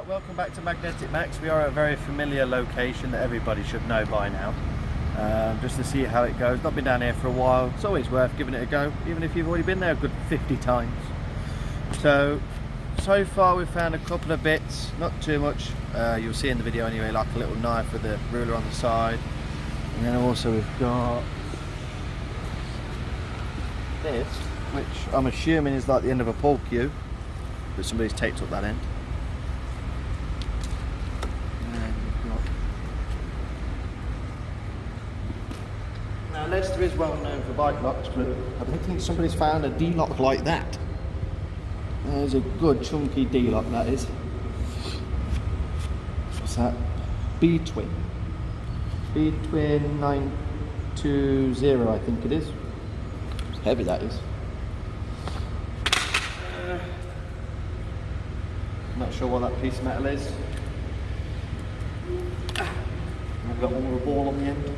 Welcome back to Magnetic Max. We are at a very familiar location that everybody should know by now. Just to see how it goes. Not been down here for a while. It's always worth giving it a go, even if you've already been there a good 50 times. So far we've found a couple of bits, not too much. You'll see in the video anyway, like a little knife with a ruler on the side. And then also we've got this, which I'm assuming is like the end of a pole cue, but somebody's taped up that end. Now Leicester is well known for bike locks, but I don't think somebody's found a D-lock like that. There's a good chunky D-lock, that is. What's that? B-Twin. B-Twin 920, I think it is. It's heavy, that is. Not sure what that piece of metal is. I've got one with a ball on the end.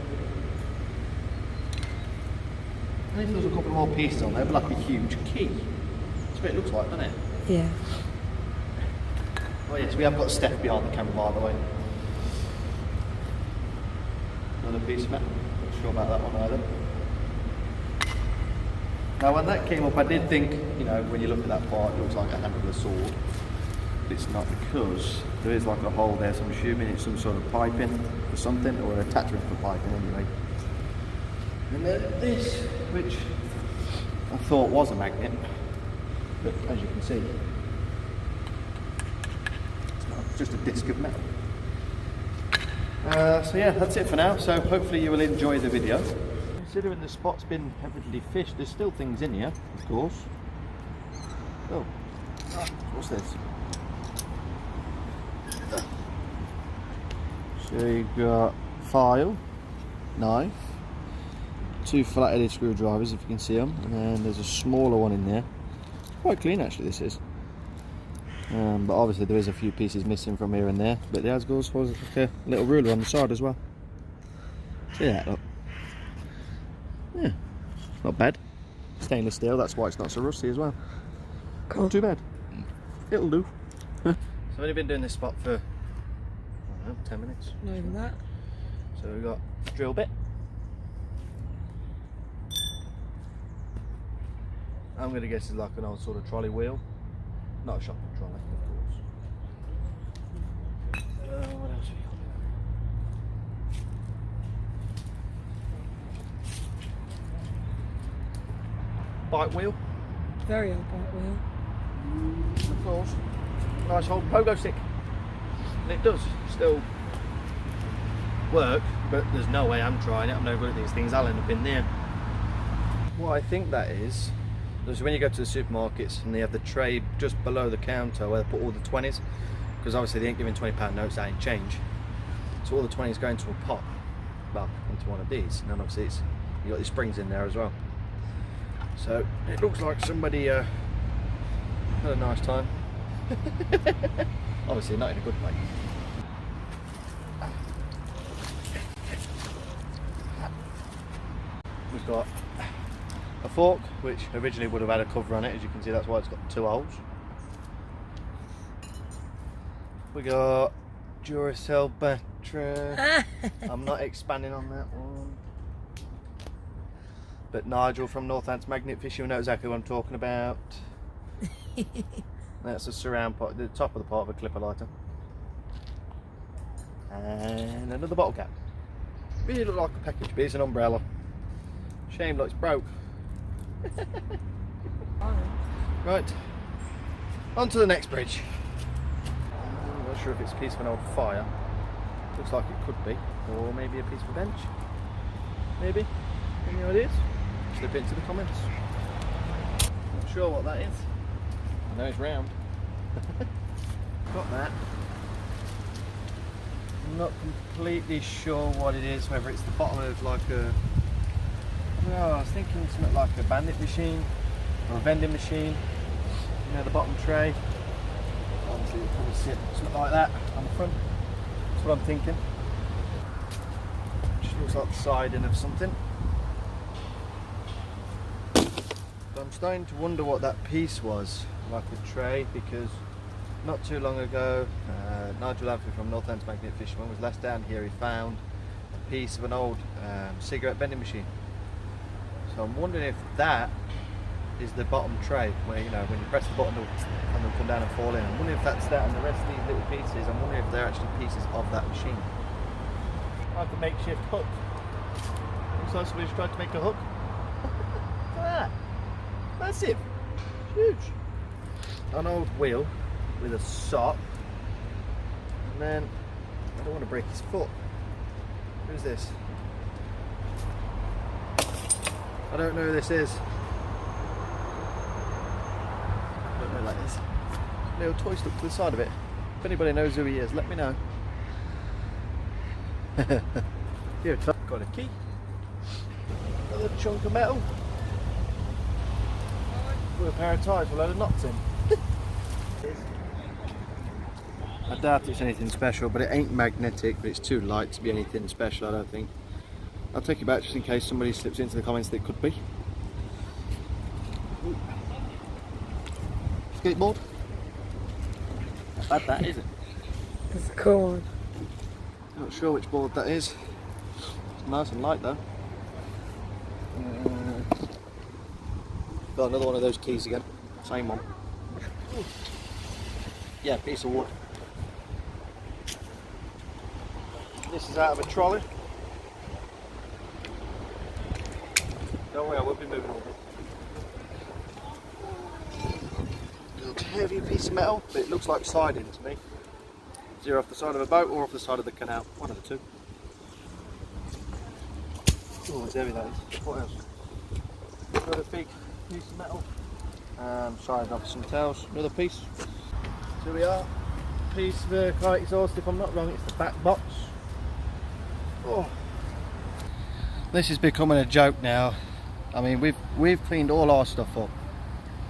I think there's a couple more pieces on there, but like a huge key. That's what it looks like, doesn't it? Yeah. Oh yes, we have got Steph behind the camera, by the way. Another piece of metal. Not sure about that one either. Now when that came up, I did think, you know, when you look at that part, it looks like a handle of a sword. But it's not, because there is like a hole there, so I'm assuming it's some sort of piping or something, or an attachment for piping anyway. And then this, which I thought was a magnet, but as you can see, it's not, it's just a disc of metal. So yeah, that's it for now. So hopefully you will enjoy the video. Considering the spot's been heavily fished, there's still things in here, of course. Oh, what's this? So you've got file, knife, two flat-headed screwdrivers, if you can see them, and then there's a smaller one in there. Quite clean actually, this is. But obviously there is a few pieces missing from here and there, but there goes for like a little ruler on the side as well. See that, look. Yeah, not bad. Stainless steel, that's why it's not so rusty as well. Cool. Not too bad. It'll do. So I've only been doing this spot for, I don't know, 10 minutes. Not even that. So we've got a drill bit. I'm going to guess it's like an old sort of trolley wheel. Not a shopping trolley, of course. What else have we got? Bike wheel. Very old bike wheel. Of course. Nice old pogo stick. And it does still work, but there's no way I'm trying it. I'm no good at these things. I'll end up in there. What I think that is when you go to the supermarkets and they have the tray just below the counter where they put all the 20s, because obviously they ain't giving £20 notes, that ain't change. So all the 20s go into a pot, well, into one of these, and then obviously you got the springs in there as well. So it looks like somebody had a nice time. Obviously not in a good way. We've got a fork, which originally would have had a cover on it. As you can see, that's why it's got two holes. We got Duracell battery. I'm not expanding on that one. But Nigel from Northants Magnet Fishing will know exactly what I'm talking about. That's a surround pot, the top of the pot of a clipper lighter. And another bottle cap. Really look like a package, but it's an umbrella. Shame like it's broke. Right, on to the next bridge. I'm not sure if it's a piece of an old fire. Looks like it could be, or maybe a piece of a bench. Maybe. Any ideas? Slip it into the comments. Not sure what that is. I know it's round. Got that. I'm not completely sure what it is, whether it's the bottom of like a... No, I was thinking something like a bandit machine or a vending machine. You know, the bottom tray. Obviously you'll probably see it something like that on the front. That's what I'm thinking. Just looks like the siding of something. But I'm starting to wonder what that piece was, like a tray, because not too long ago, Nigel Anthony from Northampton Magnet Fisherman was last down here. He found a piece of an old cigarette vending machine. So I'm wondering if that is the bottom tray, where, you know, when you press the button and they'll come down and fall in. I'm wondering if that's that, and the rest of these little pieces, I'm wondering if they're actually pieces of that machine. Like a makeshift hook. Looks like somebody's tried to make a hook. Look at that. Massive. Huge. An old wheel with a sock. And then, I don't want to break his foot. Who's this? I don't know who this is. I don't know who that is. Little toy stuck to the side of it. If anybody knows who he is, let me know. Here, got a key. Another chunk of metal. With a pair of tyres with a load of knots in. I doubt it's anything special, but it ain't magnetic, but it's too light to be anything special, I don't think. I'll take it back just in case somebody slips into the comments that it could be. Ooh. Skateboard? Not bad that, is it? It's a cool one. Not sure which board that is. It's nice and light though. Got another one of those keys again. Same one. Ooh. Yeah, piece of wood. This is out of a trolley. Don't worry, I will be moving on. It's a heavy piece of metal, but it looks like siding to me. It's either off the side of a boat or off the side of the canal. One of the two. Oh, it's heavy that is. What else? Got a big piece of metal. Siding off some tails. Another piece. Here we are. Piece of car exhaust, if I'm not wrong, it's the back box. Oh. This is becoming a joke now. I mean, we've cleaned all our stuff up.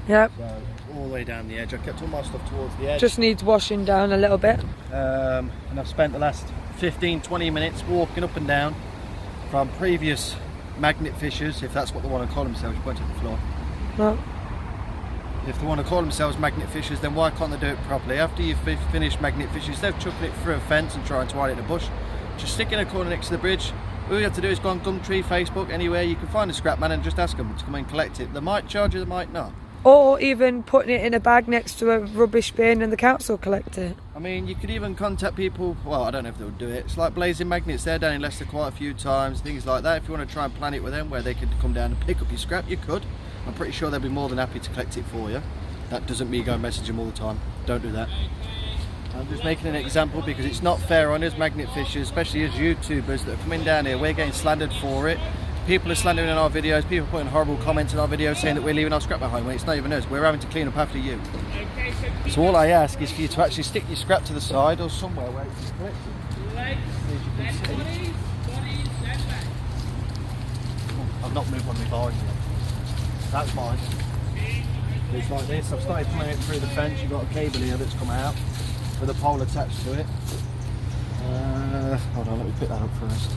Yep. So, all the way down the edge. I kept all my stuff towards the edge. Just needs washing down a little bit. And I've spent the last 15-20 minutes walking up and down from previous magnet fishers, if that's what they want to call themselves. You point at the floor. No. If they want to call themselves magnet fishers, then why can't they do it properly? After you've finished magnet fishing, instead of chucking it through a fence and trying to hide it in a bush, just stick it in a corner next to the bridge. All you have to do is go on Gumtree, Facebook, anywhere. You can find a scrap man and just ask them to come and collect it. They might charge you, they might not. Or even putting it in a bag next to a rubbish bin and the council collect it. I mean, you could even contact people. Well, I don't know if they would do it. It's like Blazing Magnets. They're down in Leicester quite a few times, things like that. If you want to try and plan it with them, where they could come down and pick up your scrap, you could. I'm pretty sure they'll be more than happy to collect it for you. That doesn't mean go and message them all the time. Don't do that. I'm just making an example because it's not fair on us magnet fishers, especially as YouTubers that are coming down here. We're getting slandered for it. People are slandering in our videos, people are putting horrible comments in our videos saying that we're leaving our scrap behind when it's not even us. We're having to clean up after you. So all I ask is for you to actually stick your scrap to the side or somewhere where it's collected. As you can see. I've not moved one of my bars yet. That's mine. It's like this. I've started playing it through the fence. You've got a cable here that's come out with a pole attached to it. Hold on, let me pick that up first.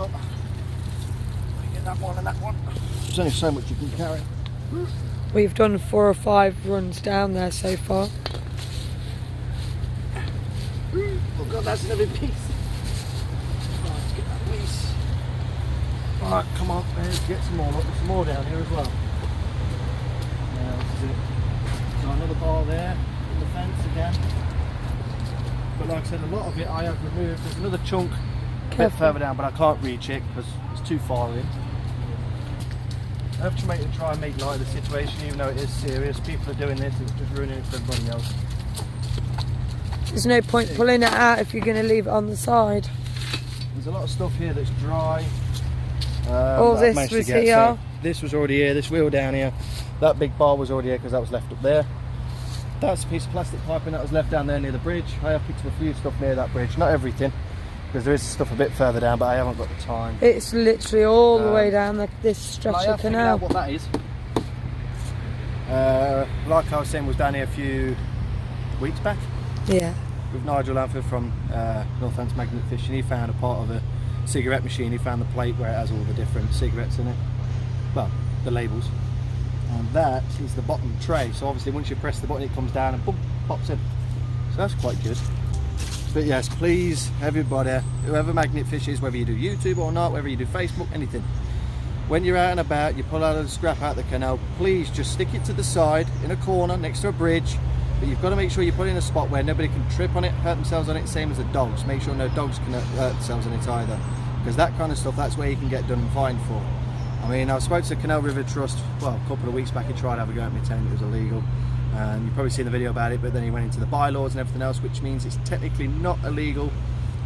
Oh. Get that one and that one. There's only so much you can carry. We've done 4 or 5 runs down there so far. Oh god, that's another piece. Right, let's get that piece. Alright, come on, let's get some more. Look, there's some more down here as well. This is it. So another bar there, in the fence again. But like I said, a lot of it I have removed. There's another chunk a bit further down, but I can't reach it because it's too far in. I have to try and make light of the situation, even though it is serious. People are doing this, it's just ruining it for everybody else. There's no point pulling it out if you're going to leave it on the side. There's a lot of stuff here that's dry. All that I've this managed to was get. here. So this was already here, this wheel down here. That big bar was already here because that was left up there. That's a piece of plastic piping that was left down there near the bridge. I have picked up a few stuff near that bridge, not everything, because there is stuff a bit further down, but I haven't got the time. It's literally all the way down this stretch I have of figured canal. out what that is. Like I was saying, was down here a few weeks back Yeah. with Nigel Lanford from Northants Magnet Fishing. He found a part of a cigarette machine. He found the plate where it has all the different cigarettes in it, well, the labels, and that is the bottom tray. So obviously once you press the button it comes down and boom, pops in, so that's quite good. But yes, please everybody, whoever magnet fishes, whether you do YouTube or not, whether you do Facebook, anything, when you're out and about, you pull out a scrap out of the canal, please just stick it to the side in a corner next to a bridge. But you've got to make sure you put it in a spot where nobody can trip on it, hurt themselves on it, same as the dogs. Make sure no dogs can hurt themselves on it either, because that kind of stuff, that's where you can get done and fined for. I mean, I spoke to the Canal River Trust, well, a couple of weeks back. He tried to have a go at me telling it was illegal, and you've probably seen the video about it, but then he went into the bylaws and everything else, which means it's technically not illegal.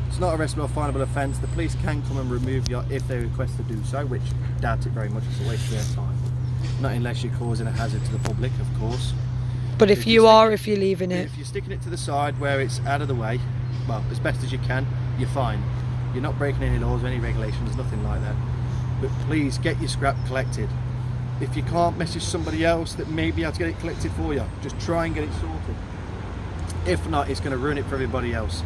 It's not a arrestable or finable offence. The police can come and remove you if they request to do so, which I doubt it very much. It's a waste of their time. Not unless you're causing a hazard to the public, of course. But if you are, if you're leaving it. If you're sticking it to the side where it's out of the way, well, as best as you can, you're fine. You're not breaking any laws or any regulations, nothing like that. But please get your scrap collected. If you can't, message somebody else that may be able to get it collected for you. Just try and get it sorted. If not, it's going to ruin it for everybody else.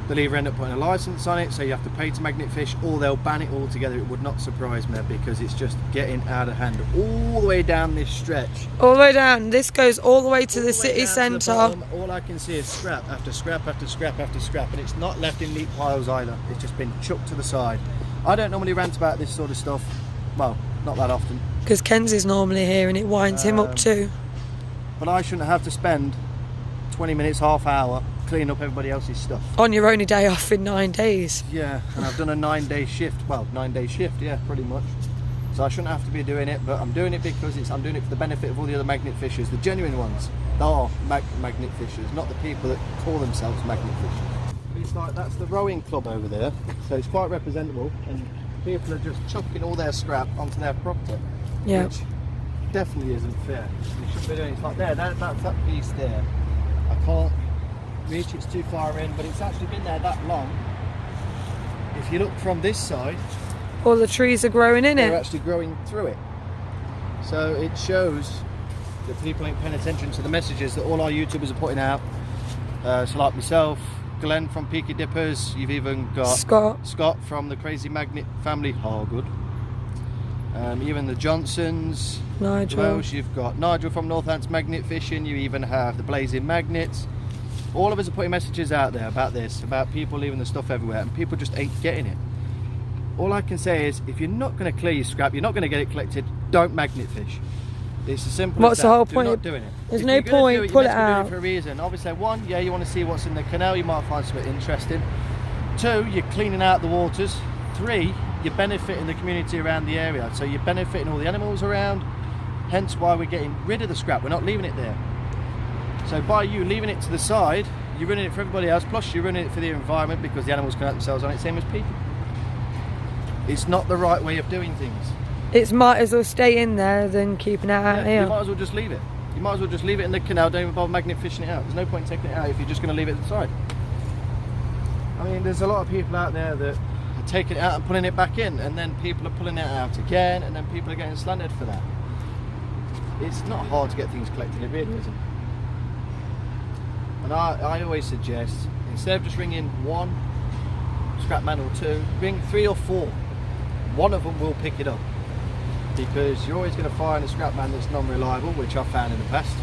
They'll either end up putting a licence on it, so you have to pay to magnet fish, or they'll ban it altogether. It would not surprise me, because it's just getting out of hand all the way down this stretch. All the way down. This goes all the way to the city centre. All I can see is scrap after scrap after scrap after scrap, and it's not left in neat piles either. It's just been chucked to the side. I don't normally rant about this sort of stuff. Well, not that often. Because Kenzie's normally here and it winds him up too. But I shouldn't have to spend 20 minutes, half hour cleaning up everybody else's stuff. On your only day off in 9 days. Yeah, and I've done a 9-day shift. Well, 9-day shift, yeah, pretty much. So I shouldn't have to be doing it, but I'm doing it because I'm doing it for the benefit of all the other magnet fishers, the genuine ones. They are magnet fishers, not the people that call themselves magnet fishers. It's like, that's the rowing club over there, so it's quite representable, and people are just chucking all their scrap onto their property, Yeah. which definitely isn't fair. You shouldn't be doing it. It's like there, that's that piece there. I can't reach, it's too far in, but it's actually been there that long. If you look from this side, All the trees are growing in they're it. actually growing through it. So it shows that people ain't paying attention to the messages that all our YouTubers are putting out. So like myself, Glenn from Peaky Dippers, you've even got Scott from the Crazy Magnet Family, Hargood. Even the Johnsons, Nigel. Welsh, you've got Nigel from Northants Magnet Fishing, you even have the Blazing Magnets. All of us are putting messages out there about this, about people leaving the stuff everywhere, and people just ain't getting it. All I can say is, if you're not going to clear your scrap, you're not going to get it collected, don't magnet fish. It's as simple What's as that. the whole Do point? not doing it. There's If no you're gonna point, do it, pull you're it meant to be doing out. for a reason. Obviously, one, yeah, you want to see what's in the canal, you might find something interesting. Two, you're cleaning out the waters. Three, you're benefiting the community around the area, so you're benefiting all the animals around, hence why we're getting rid of the scrap, we're not leaving it there. So by you leaving it to the side, you're ruining it for everybody else, plus you're ruining it for the environment, because the animals can hurt themselves on it, same as people. It's not the right way of doing things. It might as well stay in there than keeping it out You here. might as well just leave it. You might as well just leave it in the canal, don't even bother magnet fishing it out. There's no point in taking it out if you're just going to leave it at the side. I mean, there's a lot of people out there that are taking it out and putting it back in, and then people are pulling it out again, and then people are getting slandered for that. It's not hard to get things collected, it really isn't. And I always suggest, instead of just ringing one scrap man or two, ring 3 or 4. One of them will pick it up, because you're always going to find a scrap man that's non-reliable, which I've found in the past.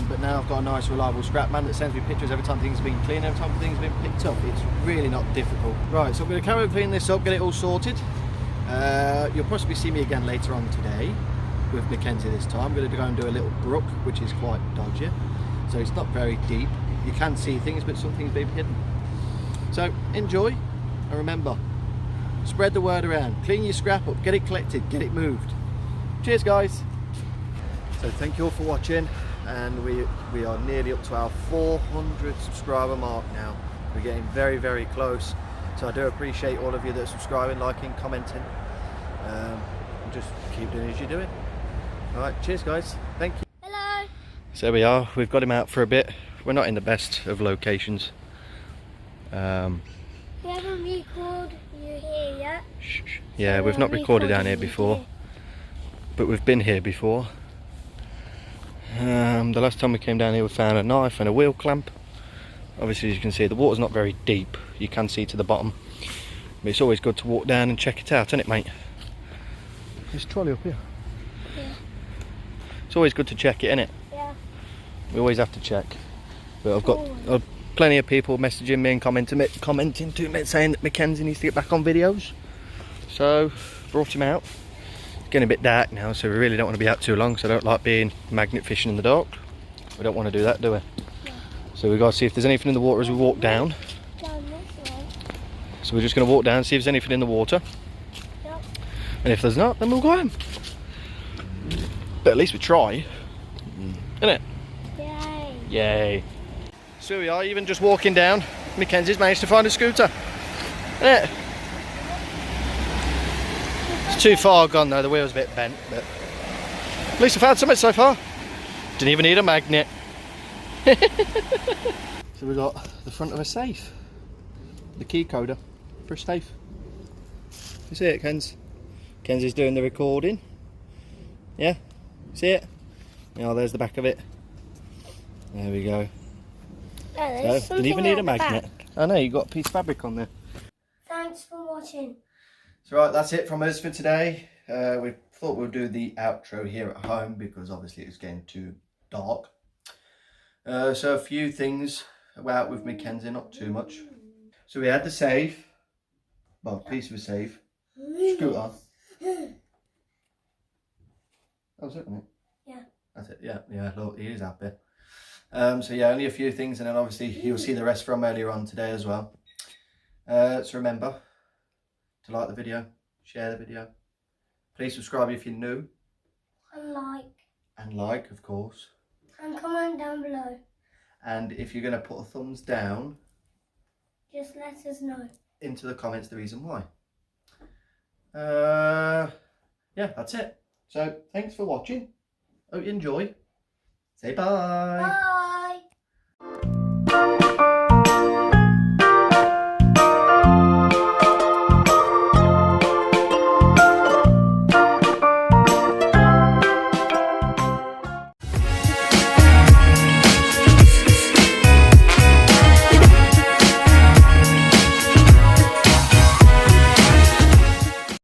But now I've got a nice reliable scrap man that sends me pictures every time things have been cleaned, every time things have been picked up. It's really not difficult. Right, so I'm going to carry on cleaning this up, get it all sorted. You'll possibly see me again later on today with Mackenzie this time. I'm going to go and do a little brook, which is quite dodgy, so it's not very deep. You can see things, but some things may be hidden. So enjoy, and remember, spread the word around, clean your scrap up, get it collected, get it moved. Cheers guys. So thank you all for watching, and we are nearly up to our 400 subscriber mark now. We're getting very, very close. So I do appreciate all of you that are subscribing, liking, commenting. And just keep doing as you're doing. Alright, cheers guys. Thank you. Hello. So there we are. We've got him out for a bit. We're not in the best of locations. We haven't recorded you here yet. Yeah, So we've not recorded down here before. But we've been here before. The last time we came down here we found a knife and a wheel clamp. Obviously as you can see the water's not very deep, you can see to the bottom. But it's always good to walk down and check it out, isn't it mate? There's a trolley up here. Yeah. It's always good to check it, isn't it? Yeah. We always have to check. But I've got plenty of people messaging me and commenting to me saying that Mackenzie needs to get back on videos. So brought him out. It's getting a bit dark now, so we really don't want to be out too long, so I don't like being magnet fishing in the dark. We don't want to do that, do we? Yeah. So we've got to see if there's anything in the water as we walk down. Down this way. So we're just going to walk down, see if there's anything in the water. Yep. And if there's not, then we'll go home. But at least we try. Isn't it? Yay. Yay. So here we are, even just walking down, Mackenzie's managed to find a scooter. Isn't it? It's too far gone though, the wheel's a bit bent, but at least I found something so far. Didn't even need a magnet. So we got the front of a safe. The key coder for a safe. You see it, Kenz? Kenzie's doing the recording. Yeah? See it? Yeah, there's the back of it. There we go. Oh, So, didn't even need a magnet. I know, you got a piece of fabric on there. Thanks for watching. So right, that's it from us for today. We thought we'd do the outro here at home because obviously it's getting too dark. So a few things about with Mackenzie, not too much. So we had the safe, well, a piece of a safe, scooter. That was it, wasn't it? Yeah. That's it, yeah, look, he is happy. So yeah, only a few things, and then obviously you'll see the rest from earlier on today as well. So remember to like the video, share the video. Please subscribe if you're new. And like, of course. And comment down below. And if you're going to put a thumbs down, just let us know into the comments the reason why. Yeah, that's it. So thanks for watching. Hope you enjoy. Say bye. Bye.